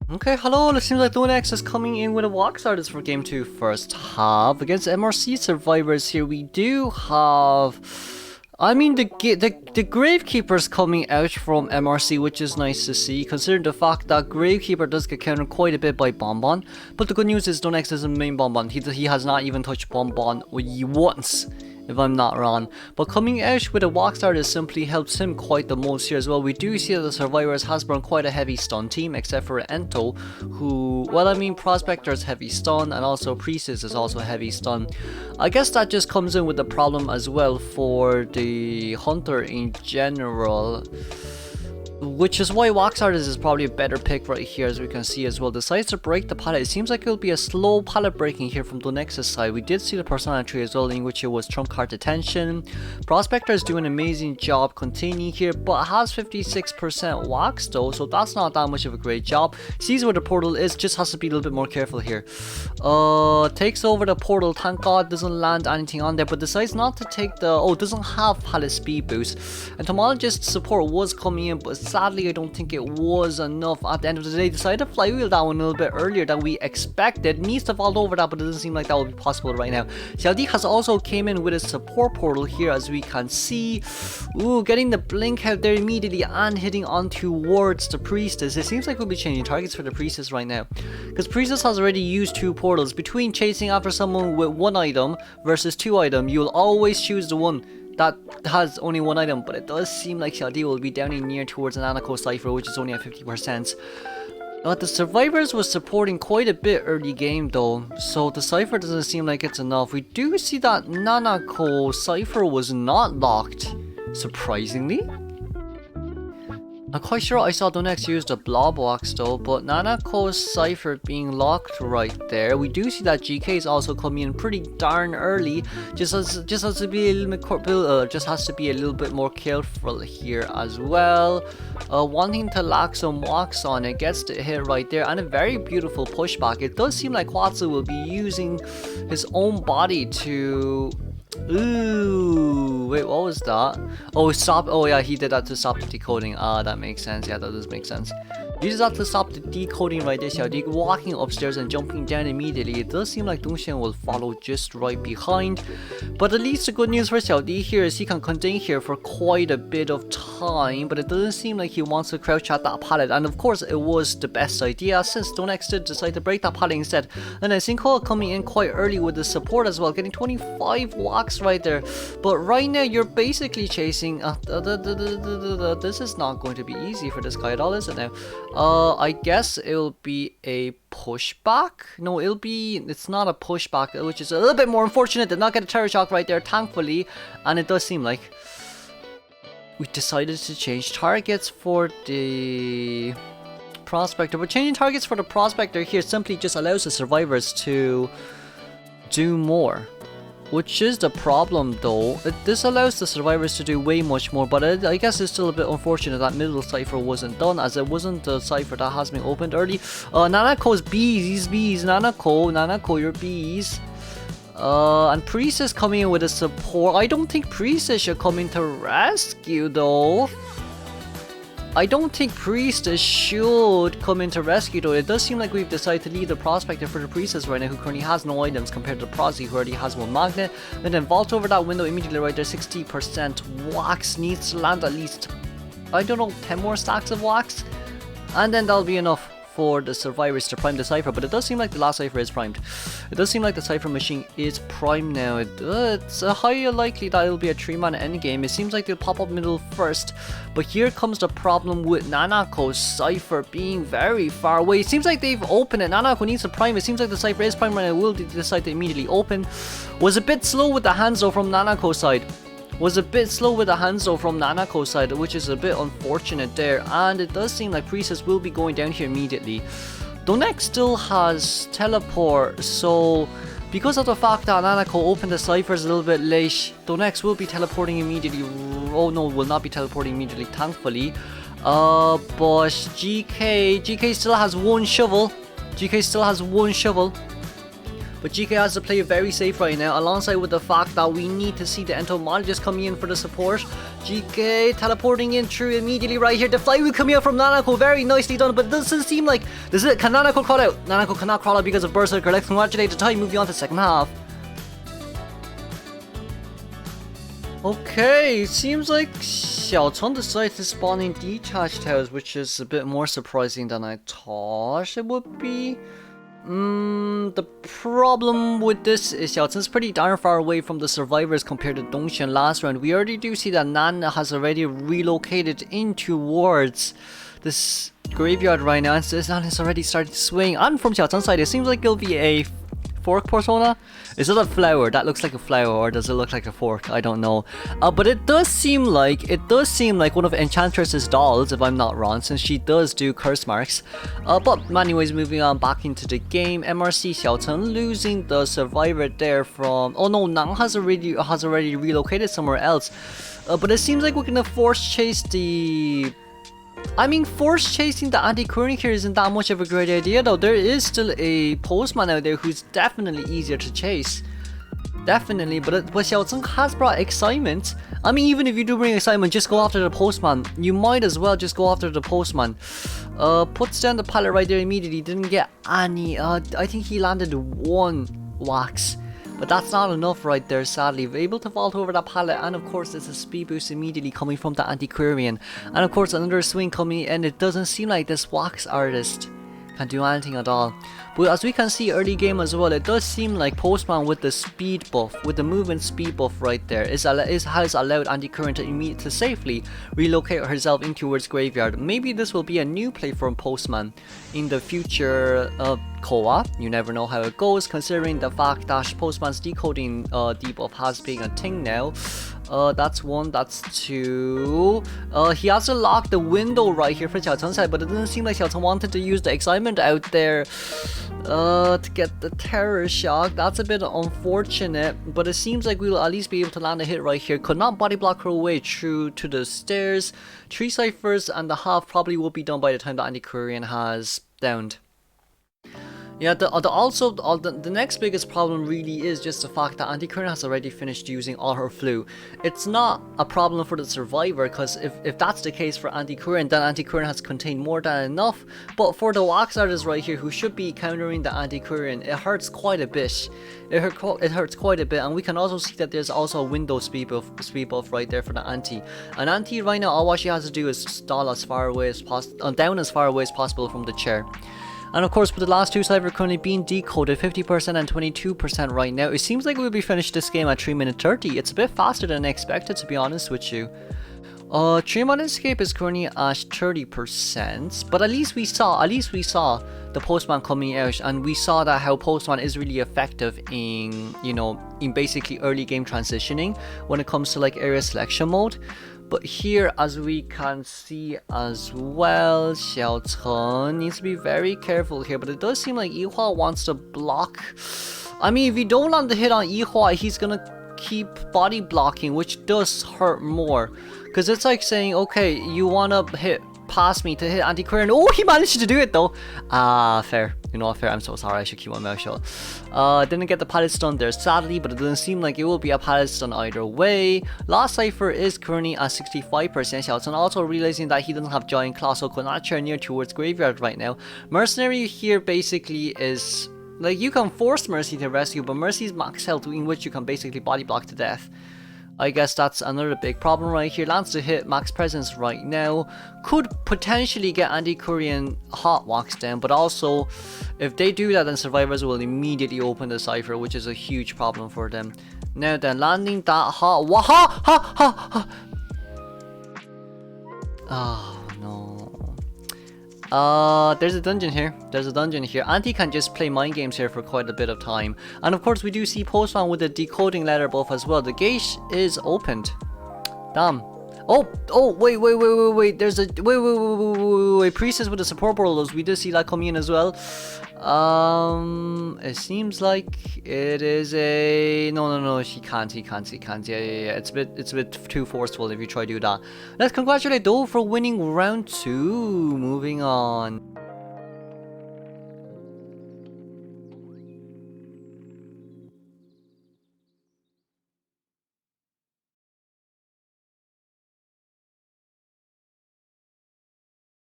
Okay, hello, it seems like DOU5 is coming in with a walk starters for Game 2 first half. Against MRC Survivors here, we do have... I mean, the Gravekeeper's coming out from MRC, which is nice to see, considering the fact that Gravekeeper does get countered quite a bit by Bonbon. But the good news is DOU5 is the main Bonbon. He has not even touched Bonbon once, if I'm not wrong. But coming out with a walk starter simply helps him quite the most here as well. We do see that the Survivors has been quite a heavy stun team, except for Ento, who, well, I mean, Prospector is heavy stun, and also Priestess is also heavy stun. I guess that just comes in with the problem as well for the Hunter in general, which is why Wax Artist is probably a better pick right here, as we can see as well. Decides to break the pallet. It seems like it will be a slow pallet breaking here from DOU5's side. We did see the Persona tree as well, in which it was Trump Card Detention. Prospector is doing an amazing job containing here, but has 56% wax though, so that's not that much of a great job. Sees where the portal is, just has to be a little bit more careful here. Takes over the portal, thank god doesn't land anything on there, but decides not to take the, doesn't have pallet speed boost. Entomologist support was coming in, but sadly I don't think it was enough at the end of the day. Decided to flywheel that one a little bit earlier than we expected. Needs to fall over that, but it doesn't seem like that will be possible right now. Xiaodi has also came in with a support portal here, as we can see. Ooh, getting the blink out there immediately and hitting on towards the Priestess. It seems like we'll be changing targets for the Priestess right now, because Priestess has already used 2 portals. Between chasing after someone with 1 item versus 2 items, you'll always choose the one that has only 1 item, but it does seem like Xiaodi will be down in near towards an Anako Cypher, which is only at 50%. But the Survivors was supporting quite a bit early game though, so the Cypher doesn't seem like it's enough. We do see that Nanako Cypher was not locked, surprisingly. I'm quite sure I saw DOU5 use the blob box though, but Nanako's Cypher being locked right there. We do see that GK is also coming in pretty darn early. Just has to be a little bit more careful here as well. Wanting to lock some wax on it, gets the hit right there, and a very beautiful pushback. It does seem like Quatsu will be using his own body to... Ooh, wait, what was that? Oh, stop. Oh, yeah, he did that to stop the decoding. Ah, that makes sense. Yeah, that does make sense. He uses that to stop the decoding right there. Xiaodi walking upstairs and jumping down immediately. It does seem like Dongxian will follow just right behind. But at least the good news for Xiaodi here is he can contain here for quite a bit of time. But it doesn't seem like he wants to crouch at that pallet. And of course, it was the best idea since DOU5 did decide to break that pallet instead. And I think COA coming in quite early with the support as well, getting 25 wax right there. But right now, you're basically chasing... this is not going to be easy for this guy at all, is it now? I guess it'll be a pushback. No, it's not a pushback, which is a little bit more unfortunate. Did not get a terror shock right there, thankfully. And it does seem like we decided to change targets for the Prospector. But changing targets for the Prospector here simply just allows the Survivors to do more, which is the problem though. This allows the Survivors to do way much more, but I guess it's still a bit unfortunate that middle cipher wasn't done, as it wasn't the cipher that has been opened early. Nanako's bees, Nanako, your bees. And Priestess coming in with a support. I don't think Priestess should come in to rescue though. I don't think Priestess should come into rescue though. It does seem like we've decided to leave the Prospector for the Priestess right now, who currently has no items compared to the Prosy, who already has 1 magnet. And then vault over that window immediately right there. 60% wax, needs to land at least, I don't know, 10 more stacks of wax. And then that'll be enough for the Survivors to prime the Cypher, but it does seem like the last Cypher is primed. It does seem like the Cypher machine is primed now. It's highly likely that it'll be a 3-man endgame. It seems like they'll pop up middle first, but here comes the problem with Nanako's Cypher being very far away. It seems like they've opened it. Nanako needs to prime. It seems like the Cypher is primed right now. Will decide to immediately open. Was a bit slow with the hands though from Nanako's side. Which is a bit unfortunate there, and it does seem like Priestess will be going down here immediately. DOU5 still has teleport, so because of the fact that Nanako opened the ciphers a little bit late, DOU5 will be teleporting immediately. Oh no, will not be teleporting immediately, thankfully. But GK still has 1 shovel. But but GK has to play very safe right now, alongside with the fact that we need to see the entomologist coming in for the support. GK teleporting in through immediately right here. The flywheel coming out from Nanako, very nicely done, but it doesn't seem like... Can Nanako crawl out? Nanako cannot crawl out because of Berserker. Let's congratulate the time, moving on to the second half. Okay, it seems like Xiaocheng decided to spawn in detached house, which is a bit more surprising than I thought it would be. The problem with this is Xiaocheng's pretty darn far away from the survivors compared to Dongxian last round. We already do see that Nan has already relocated in towards this graveyard right now, and this Nan has already started to swing. And from Xiaocheng's side, it seems like it'll be a fork persona. Is it a flower? That looks like a flower, or does it look like a fork? I don't know. But it does seem like one of Enchantress's dolls, if I'm not wrong, since she does do curse marks. But anyways, moving on back into the game. MRC Xiaocheng losing the survivor there from... Oh no, Nang has already relocated somewhere else. But it seems like we're gonna force chase the... force chasing the anti-current here isn't that much of a great idea though. There is still a postman out there who's definitely easier to chase. Definitely, but Xiaocheng has brought excitement. Even if you do bring excitement, just go after the postman. You might as well just go after the postman. Puts down the pallet right there immediately. Didn't get any, I think he landed one wax. But that's not enough right there, sadly. We're able to vault over that pallet, and of course there's a speed boost immediately coming from the Antiquarian. And of course another swing coming in. It doesn't seem like this wax artist can do anything at all. But as we can see early game as well, it does seem like Postman with the speed buff, with the movement speed buff right there, has allowed Anti-Current to safely relocate herself in towards Graveyard. Maybe this will be a new play from Postman in the future COA. You never know how it goes, considering the fact that Postman's decoding debuff has been a thing now. That's one, that's two. He has to lock the window right here for Xiaocheng's side, but it doesn't seem like Xiaocheng wanted to use the excitement out there to get the terror shock. That's a bit unfortunate, but it seems like we'll at least be able to land a hit right here. Could not body block her way through to the stairs. 3 ciphers and the half probably will be done by the time the Antiquarian has downed. Yeah, the next biggest problem really is just the fact that Antiquarian has already finished using all her flu. It's not a problem for the survivor, because if that's the case for Antiquarian, then Antiquarian has contained more than enough. But for the wax artist right here, who should be countering the Antiquarian, it hurts quite a bit. It hurts quite a bit, and we can also see that there's also a window speed buff right there for the Anti. And Anti right now, all what she has to do is stall as far away as possible, down as far away as possible from the chair. And of course, with the last two ciphers currently being decoded, 50% and 22% right now, it seems like we'll be finished this game at 3 minutes 30. It's a bit faster than expected, to be honest with you. 3-man escape is currently at 30%, but at least we saw the Postman coming out, and we saw that how Postman is really effective in, in basically early game transitioning when it comes to like area selection mode. But here, as we can see as well, Xiaocheng needs to be very careful here. But it does seem like Yihua wants to block. If you don't land the hit on Yihua, he's gonna keep body blocking, which does hurt more. Because it's like saying, okay, you wanna hit past me to hit Antiquarian. Oh, he managed to do it though. Fair. You know what, fair. I'm so sorry. I should keep my mouth shut. Didn't get the pallet stun there, sadly, but it doesn't seem like it will be a pallet stun either way. Last cipher is currently at 65%. Xiaocheng also realizing that he doesn't have Giant Claw, so could not turn near towards Graveyard right now. Mercenary here basically is like, you can force Mercy to rescue, but Mercy's max health, in which you can basically body block to death. I guess that's another big problem right here. Lands to hit max presence right now. Could potentially get Antiquarian hot wax down, but also if they do that, then survivors will immediately open the cipher, which is a huge problem for them. Now then, landing that hot oh no. There's a dungeon here. Anti can just play mind games here for quite a bit of time. And of course, we do see Postman with the decoding letter buff as well. The gate is opened. Damn. Oh, wait. There's a wait. Priestess with the support portals. We did see that coming in as well. It seems like it is a no. He can't. Yeah. It's a bit too forceful if you try to do that. Let's congratulate DOU for winning round 2. Moving on.